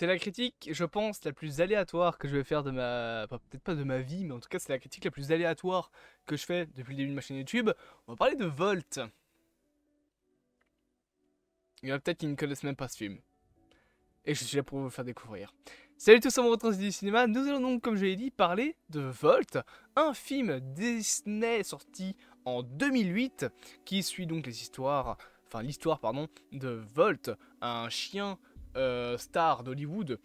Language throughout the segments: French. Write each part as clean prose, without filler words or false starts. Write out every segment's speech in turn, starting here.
C'est la critique, je pense, la plus aléatoire que je vais faire de ma... enfin, peut-être pas de ma vie, mais en tout cas, c'est la critique la plus aléatoire que je fais depuis le début de ma chaîne YouTube. On va parler de Volt. Il y en a peut-être qui ne connaissent même pas ce film. Et je suis là pour vous le faire découvrir. Salut tous amoureux de du cinéma, nous allons donc, comme je l'ai dit, parler de Volt, un film Disney sorti en 2008, qui suit donc l'histoire, pardon, de Volt, un chien star d'Hollywood,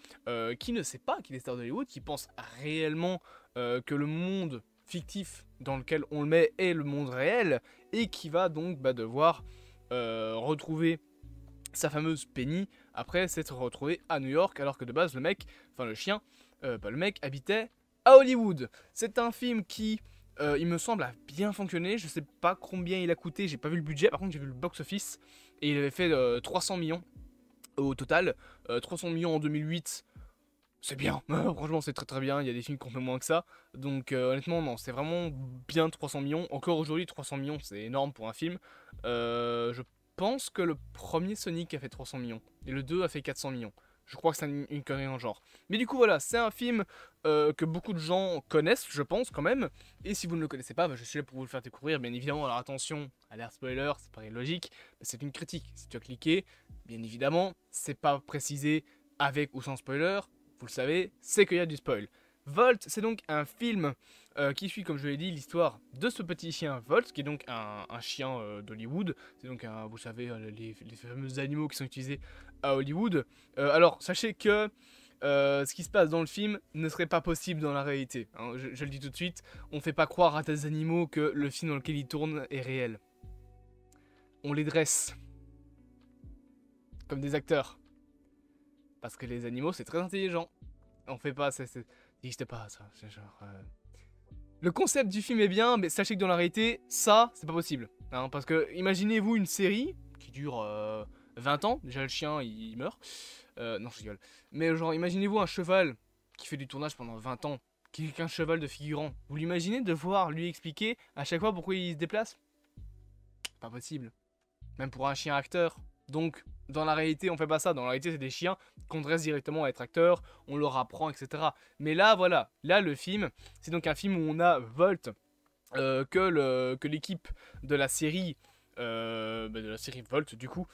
qui ne sait pas qu'il est star d'Hollywood, qui pense réellement que le monde fictif dans lequel on le met est le monde réel, et qui va donc devoir retrouver sa fameuse Penny après s'être retrouvé à New York, alors que de base le chien, le mec habitait à Hollywood. C'est un film qui, il me semble, a bien fonctionné. Je sais pas combien il a coûté, j'ai pas vu le budget, par contre j'ai vu le box-office, et il avait fait 300 millions au total. 300 millions en 2008, c'est bien, franchement c'est très très bien, il y a des films qui ont fait moins que ça, donc honnêtement non, c'est vraiment bien 300 millions, encore aujourd'hui 300 millions c'est énorme pour un film. Je pense que le premier Sonic a fait 300 millions, et le 2 a fait 400 millions, je crois que c'est une connerie en genre. Mais du coup voilà, c'est un film que beaucoup de gens connaissent, je pense quand même, et si vous ne le connaissez pas, je suis là pour vous le faire découvrir, bien évidemment. Alors attention, alerte spoiler, ça paraît logique, mais c'est une critique, si tu as cliqué, bien évidemment, c'est pas précisé avec ou sans spoiler, vous le savez, c'est qu'il y a du spoil. Volt, c'est donc un film qui suit, comme je l'ai dit, l'histoire de ce petit chien Volt, qui est donc un chien d'Hollywood. C'est donc, vous savez, les fameux animaux qui sont utilisés à Hollywood. Alors, sachez que ce qui se passe dans le film ne serait pas possible dans la réalité. Hein, je le dis tout de suite, on ne fait pas croire à des animaux que le film dans lequel ils tournent est réel. On les dresse comme des acteurs. Parce que les animaux, c'est très intelligent. On fait pas, ça n'existe pas, ça. C'est genre... Le concept du film est bien, mais sachez que dans la réalité, ça, c'est pas possible. Hein, parce que, imaginez-vous une série qui dure 20 ans. Déjà, le chien, il meurt. Non, je rigole. Mais genre, imaginez-vous un cheval qui fait du tournage pendant 20 ans, qui est qu'un cheval de figurant. Vous l'imaginez devoir lui expliquer à chaque fois pourquoi il se déplace? Pas possible. Même pour un chien acteur. Donc, dans la réalité, on fait pas ça. Dans la réalité, c'est des chiens qu'on dresse directement à être acteurs, on leur apprend, etc. Mais là, voilà. Là, le film, c'est donc un film où on a Volt, que l'équipe de la série, Volt, du coup,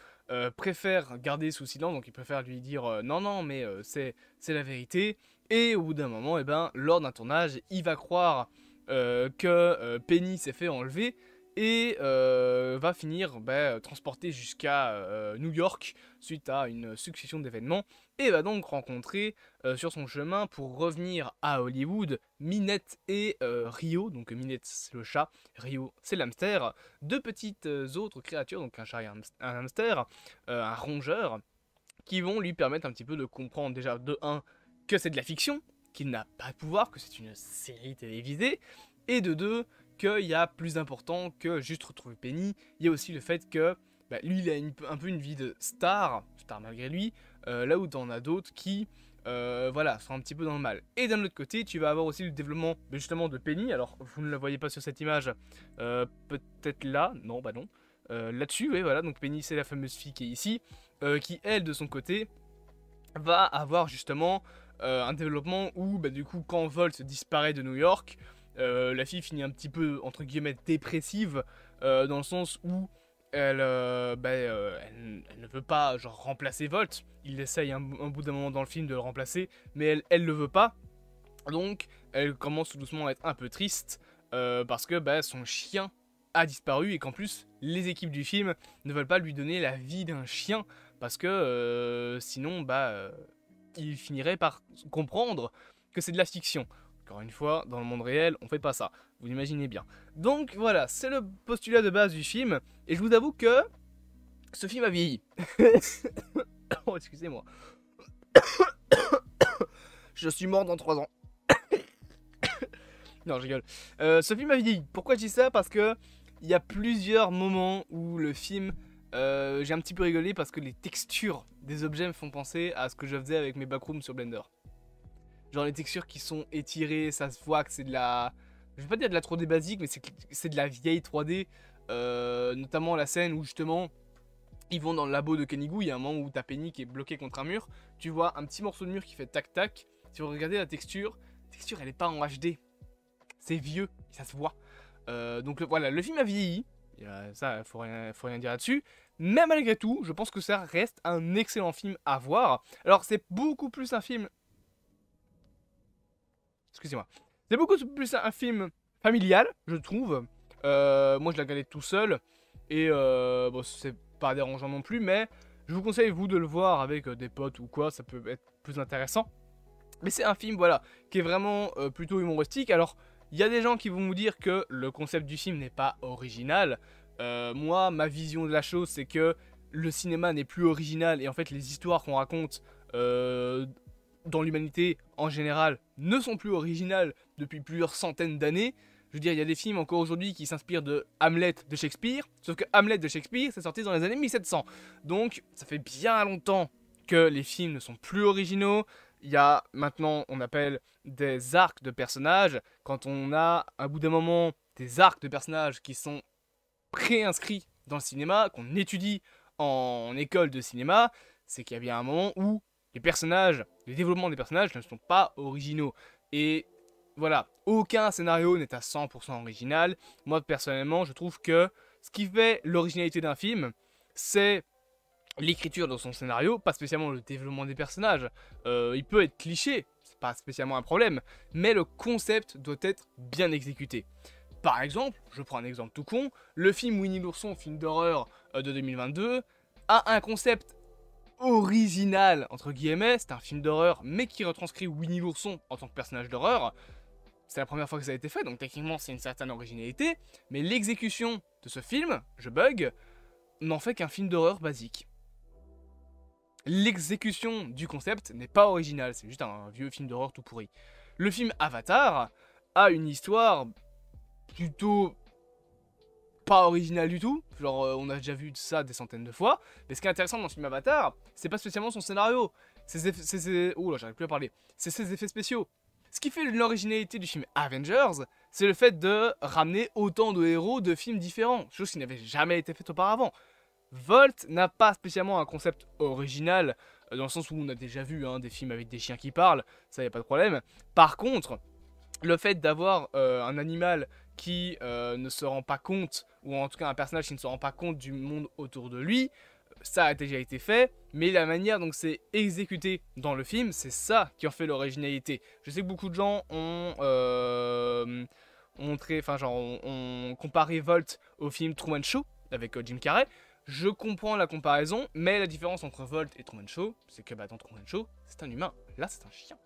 préfère garder sous silence. Donc, ils préfèrent lui dire non, non, mais c'est la vérité. Et au bout d'un moment, lors d'un tournage, il va croire que Penny s'est fait enlever, et va finir transporté jusqu'à New York suite à une succession d'événements, et va donc rencontrer sur son chemin pour revenir à Hollywood Minette et Rio. Donc Minette c'est le chat, Rio c'est l'hamster, deux petites autres créatures, donc un chat et un hamster, un rongeur, qui vont lui permettre un petit peu de comprendre déjà de 1 que c'est de la fiction, qu'il n'a pas de pouvoir, que c'est une série télévisée, et de 2 qu'il y a plus important que juste retrouver Penny. Il y a aussi le fait que lui il a un peu une vie de star malgré lui, là où t'en as d'autres qui voilà, sont un petit peu dans le mal. Et d'un autre côté, tu vas avoir aussi le développement justement de Penny. Alors vous ne la voyez pas sur cette image, peut-être là, non, bah non. Là-dessus, oui, voilà, donc Penny c'est la fameuse fille qui est ici, qui elle de son côté va avoir justement un développement où du coup quand Volt disparaît de New York, la fille finit un petit peu entre guillemets dépressive, dans le sens où elle ne veut pas genre remplacer Volt. Il essaye un bout d'un moment dans le film de le remplacer, mais elle le veut pas. Donc elle commence tout doucement à être un peu triste, parce que son chien a disparu, et qu'en plus les équipes du film ne veulent pas lui donner la vie d'un chien, parce que sinon il finirait par comprendre que c'est de la fiction. Encore une fois, dans le monde réel, on fait pas ça, vous imaginez bien. Donc voilà, c'est le postulat de base du film, et je vous avoue que ce film a vieilli. Oh, excusez-moi. Je suis mort dans 3 ans. Non, je rigole. Ce film a vieilli. Pourquoi je dis ça? Parce que il y a plusieurs moments où le film, j'ai un petit peu rigolé, parce que les textures des objets me font penser à ce que je faisais avec mes backrooms sur Blender. Genre les textures qui sont étirées, ça se voit que c'est de la... Je vais pas dire de la 3D basique, mais c'est de la vieille 3D. Notamment la scène où justement Ils vont dans le labo de Kenigou, il y a un moment où t'as Penny qui est bloqué contre un mur. Tu vois un petit morceau de mur qui fait tac tac. Si vous regardez la texture elle est pas en HD. C'est vieux, ça se voit. Donc voilà, le film a vieilli. Ça, faut rien dire là-dessus. Mais malgré tout, je pense que ça reste un excellent film à voir. Alors c'est beaucoup plus un film... Excusez-moi. C'est beaucoup plus un film familial, je trouve. Moi je l'ai regardé tout seul. Et bon, c'est pas dérangeant non plus, mais je vous conseille vous de le voir avec des potes ou quoi, ça peut être plus intéressant. Mais c'est un film, voilà, qui est vraiment plutôt humoristique. Alors, il y a des gens qui vont vous dire que le concept du film n'est pas original. Moi, ma vision de la chose, c'est que le cinéma n'est plus original et en fait, les histoires qu'on raconte dans l'humanité en général ne sont plus originales depuis plusieurs centaines d'années. Je veux dire, il y a des films encore aujourd'hui qui s'inspirent de Hamlet de Shakespeare, sauf que Hamlet de Shakespeare, c'est sorti dans les années 1700. Donc, ça fait bien longtemps que les films ne sont plus originaux. Il y a maintenant, on appelle des arcs de personnages. Quand on a, à bout d'un moment, des arcs de personnages qui sont préinscrits dans le cinéma, qu'on étudie en école de cinéma, c'est qu'il y a bien un moment où les personnages, les développements des personnages ne sont pas originaux. Et voilà, aucun scénario n'est à 100% original. Moi, personnellement, je trouve que ce qui fait l'originalité d'un film, c'est l'écriture dans son scénario, pas spécialement le développement des personnages. Il peut être cliché, c'est pas spécialement un problème, mais le concept doit être bien exécuté. Par exemple, je prends un exemple tout con, le film Winnie l'ourson, film d'horreur de 2022, a un concept original, entre guillemets, c'est un film d'horreur, mais qui retranscrit Winnie l'ourson en tant que personnage d'horreur. C'est la première fois que ça a été fait, donc techniquement c'est une certaine originalité, mais l'exécution de ce film, je bug, n'en fait qu'un film d'horreur basique. L'exécution du concept n'est pas originale, c'est juste un vieux film d'horreur tout pourri. Le film Avatar a une histoire plutôt pas originale du tout, genre on a déjà vu ça des centaines de fois, mais ce qui est intéressant dans le film Avatar, c'est pas spécialement son scénario, oh là j'arrive plus à parler, c'est ses effets spéciaux. Ce qui fait l'originalité du film Avengers, c'est le fait de ramener autant de héros de films différents, chose qui n'avait jamais été faite auparavant. Volt n'a pas spécialement un concept original, dans le sens où on a déjà vu des films avec des chiens qui parlent, ça y a pas de problème. Par contre, le fait d'avoir un animal qui ne se rend pas compte, ou en tout cas un personnage qui ne se rend pas compte du monde autour de lui, ça a déjà été fait, mais la manière dont c'est exécuté dans le film, c'est ça qui en fait l'originalité. Je sais que beaucoup de gens ont comparé Volt au film Truman Show avec Jim Carrey. Je comprends la comparaison, mais la différence entre Volt et Truman Show, c'est que dans Truman Show, c'est un humain. Là, c'est un chien.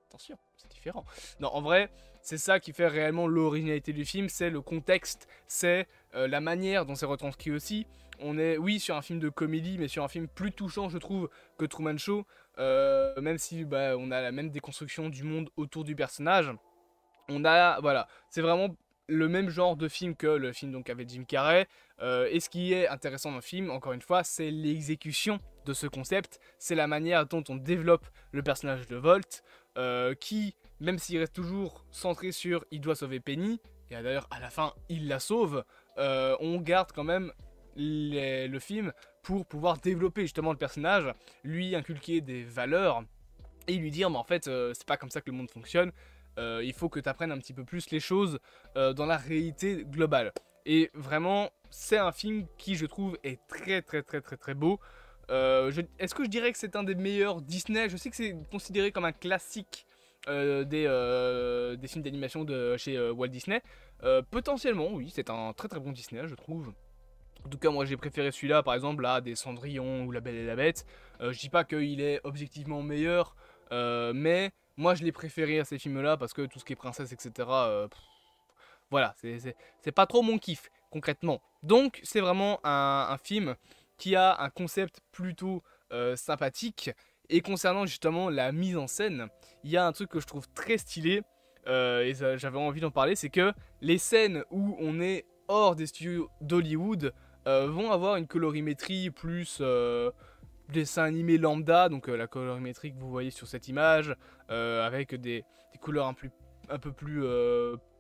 Attention, c'est différent. Non, en vrai, c'est ça qui fait réellement l'originalité du film, c'est le contexte, c'est la manière dont c'est retranscrit aussi. On est, oui, sur un film de comédie, mais sur un film plus touchant, je trouve, que Truman Show, même si on a la même déconstruction du monde autour du personnage. On a, voilà, c'est vraiment le même genre de film que le film donc avec Jim Carrey. Et ce qui est intéressant dans le film, encore une fois, c'est l'exécution de ce concept, c'est la manière dont on développe le personnage de Volt, qui, même s'il reste toujours centré sur il doit sauver Penny, et d'ailleurs à la fin il la sauve, on garde quand même le film pour pouvoir développer justement le personnage, lui inculquer des valeurs, et lui dire mais en fait c'est pas comme ça que le monde fonctionne, il faut que tu apprennes un petit peu plus les choses dans la réalité globale. Et vraiment, c'est un film qui, je trouve, est très beau. Est-ce que je dirais que c'est un des meilleurs Disney? Je sais que c'est considéré comme un classique des films d'animation de chez Walt Disney. Potentiellement, oui, c'est un très bon Disney, je trouve. En tout cas, moi j'ai préféré celui-là, par exemple, là, des Cendrillon ou La Belle et la Bête. Je dis pas qu'il est objectivement meilleur, mais moi je l'ai préféré à ces films-là parce que tout ce qui est princesse, etc. Voilà, c'est pas trop mon kiff, concrètement. Donc, c'est vraiment un film qui a un concept plutôt sympathique. Et concernant justement la mise en scène, il y a un truc que je trouve très stylé, et j'avais envie d'en parler, c'est que les scènes où on est hors des studios d'Hollywood vont avoir une colorimétrie plus dessin animé lambda, donc la colorimétrie que vous voyez sur cette image, avec des couleurs un peu plus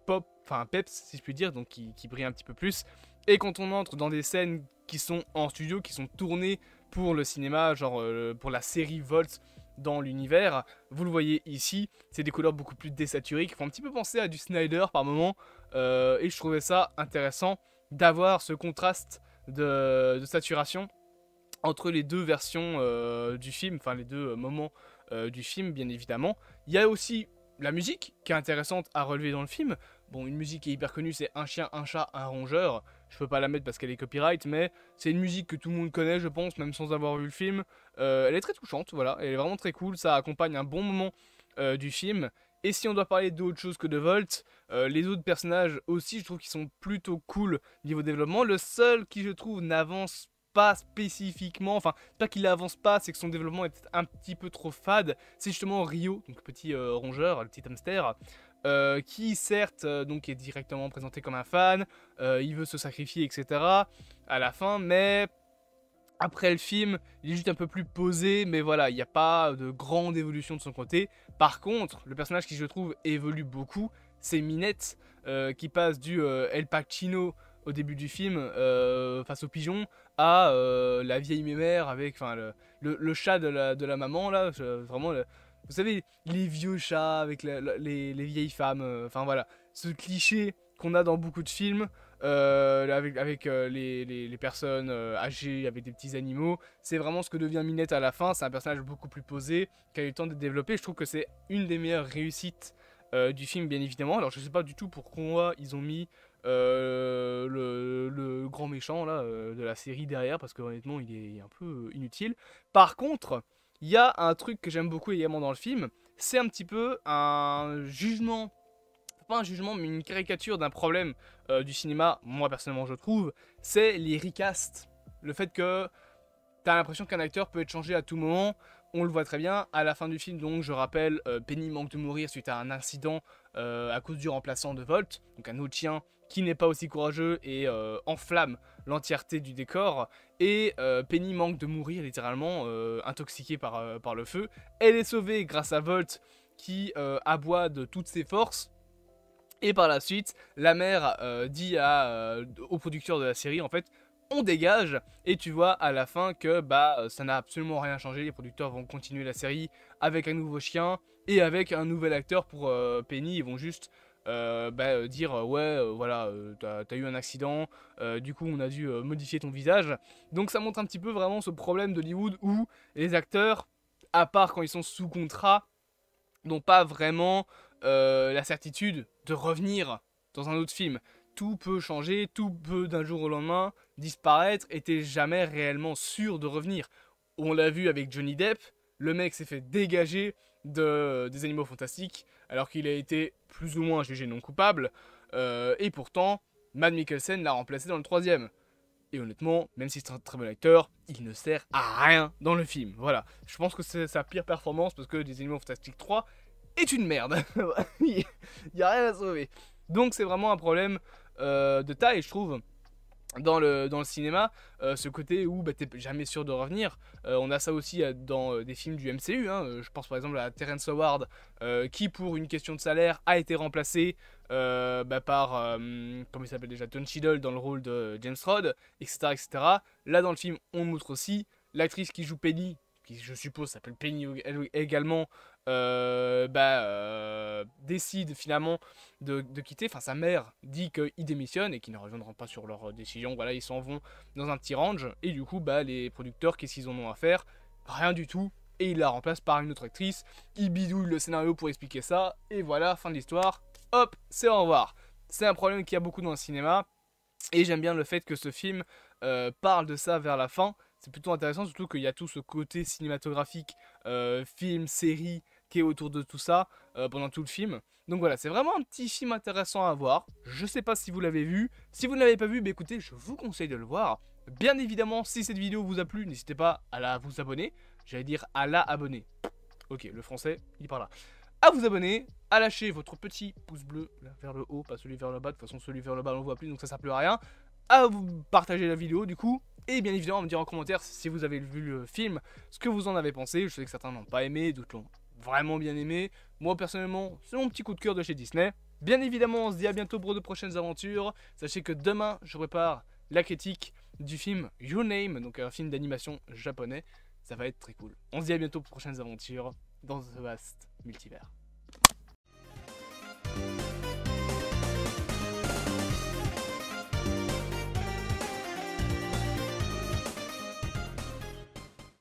pop, enfin peps si je puis dire, donc qui brillent un petit peu plus. Et quand on entre dans des scènes qui sont en studio, qui sont tournés pour le cinéma, genre pour la série Volt dans l'univers. Vous le voyez ici, c'est des couleurs beaucoup plus désaturées qui font un petit peu penser à du Snyder par moment. Et je trouvais ça intéressant d'avoir ce contraste de saturation entre les deux versions du film, enfin les deux moments du film bien évidemment. Il y a aussi la musique qui est intéressante à relever dans le film. Bon, une musique qui est hyper connue, c'est Un chien, un chat, un rongeur. Je peux pas la mettre parce qu'elle est copyright, mais c'est une musique que tout le monde connaît, je pense, même sans avoir vu le film. Elle est très touchante, voilà, elle est vraiment très cool, ça accompagne un bon moment du film. Et si on doit parler d'autre chose que de Volt, les autres personnages aussi, je trouve qu'ils sont plutôt cool niveau développement. Le seul qui, je trouve, n'avance pas spécifiquement, enfin, pas qu'il avance pas, c'est que son développement est un petit peu trop fade. C'est justement Rio, donc le petit rongeur, le petit hamster, qui certes donc est directement présenté comme un fan, il veut se sacrifier, etc. à la fin, mais après le film, il est juste un peu plus posé, mais voilà, il n'y a pas de grande évolution de son côté. Par contre, le personnage qui je trouve évolue beaucoup, c'est Minette, qui passe du El Pacino au début du film, face au pigeon, à la vieille mémère avec le chat de la maman, là, vraiment, vous savez, les vieux chats avec les vieilles femmes, enfin voilà, ce cliché qu'on a dans beaucoup de films, avec les personnes âgées, avec des petits animaux. C'est vraiment ce que devient Minette à la fin. C'est un personnage beaucoup plus posé, qui a eu le temps de développer. Je trouve que c'est une des meilleures réussites du film, bien évidemment. Alors, je sais pas du tout pourquoi ils ont mis le grand méchant là, de la série derrière, parce que honnêtement, il est un peu inutile. Par contre, il y a un truc que j'aime beaucoup également dans le film. C'est un petit peu un jugement, pas un jugement, mais une caricature d'un problème du cinéma, moi personnellement je trouve, c'est les recasts. Le fait que t'as l'impression qu'un acteur peut être changé à tout moment, on le voit très bien. À la fin du film, donc, je rappelle, Penny manque de mourir suite à un incident à cause du remplaçant de Volt, donc un autre chien qui n'est pas aussi courageux et enflamme l'entièreté du décor. Et Penny manque de mourir littéralement, intoxiquée par le feu. Elle est sauvée grâce à Volt qui aboie de toutes ses forces. Et par la suite, la mère dit au producteur de la série, en fait, on dégage. Et tu vois à la fin que ça n'a absolument rien changé. Les producteurs vont continuer la série avec un nouveau chien et avec un nouvel acteur pour Penny. Ils vont juste dire ouais, voilà, t'as eu un accident, du coup on a dû modifier ton visage. Donc ça montre un petit peu vraiment ce problème d'Hollywood où les acteurs, à part quand ils sont sous contrat, n'ont pas vraiment la certitude de revenir dans un autre film. Tout peut changer, tout peut d'un jour au lendemain disparaître et t'es jamais réellement sûr de revenir. On l'a vu avec Johnny Depp, le mec s'est fait dégager des Animaux Fantastiques alors qu'il a été plus ou moins jugé non coupable, et pourtant Mads Mikkelsen l'a remplacé dans le troisième. Et honnêtement, même si c'est un très bon acteur, il ne sert à rien dans le film. Voilà, je pense que c'est sa pire performance parce que des Animaux Fantastiques 3 est une merde. Il n'y a rien à sauver. Donc c'est vraiment un problème de taille, je trouve, dans le cinéma, ce côté où t'es jamais sûr de revenir. On a ça aussi dans des films du MCU, hein. Je pense par exemple à Terrence Howard, qui pour une question de salaire a été remplacé par, comment il s'appelle déjà, Don Cheadle dans le rôle de James Rhodes, etc., etc. Là dans le film, on montre aussi l'actrice qui joue Penny, qui je suppose s'appelle Penny également, décide finalement de quitter. Enfin, sa mère dit qu'ils démissionnent et qu'ils ne reviendront pas sur leur décision. Voilà, ils s'en vont dans un petit range. Et du coup, les producteurs, qu'est-ce qu'ils en ont à faire? Rien du tout. Et ils la remplacent par une autre actrice. Ils bidouillent le scénario pour expliquer ça. Et voilà, fin de l'histoire. Hop, c'est au revoir. C'est un problème qu'il y a beaucoup dans le cinéma. Et j'aime bien le fait que ce film parle de ça vers la fin. C'est plutôt intéressant, surtout qu'il y a tout ce côté cinématographique, film, série, qui est autour de tout ça pendant tout le film. Donc voilà, c'est vraiment un petit film intéressant à voir. Je sais pas si vous l'avez vu. Si vous ne l'avez pas vu, écoutez, je vous conseille de le voir. Bien évidemment, si cette vidéo vous a plu, n'hésitez pas à vous abonner. J'allais dire à la abonner. Ok, le français, il est par là. À vous abonner, à lâcher votre petit pouce bleu là, vers le haut, pas celui vers le bas. De toute façon, celui vers le bas, on ne voit plus, donc ça sert plus à rien. À vous partager la vidéo, du coup. Et bien évidemment, à me dire en commentaire si vous avez vu le film, ce que vous en avez pensé. Je sais que certains n'ont pas aimé, d'autres l'ont vraiment bien aimé. Moi, personnellement, c'est mon petit coup de cœur de chez Disney. Bien évidemment, on se dit à bientôt pour de prochaines aventures. Sachez que demain, je prépare la critique du film Your Name, donc un film d'animation japonais. Ça va être très cool. On se dit à bientôt pour prochaines aventures dans ce vaste multivers.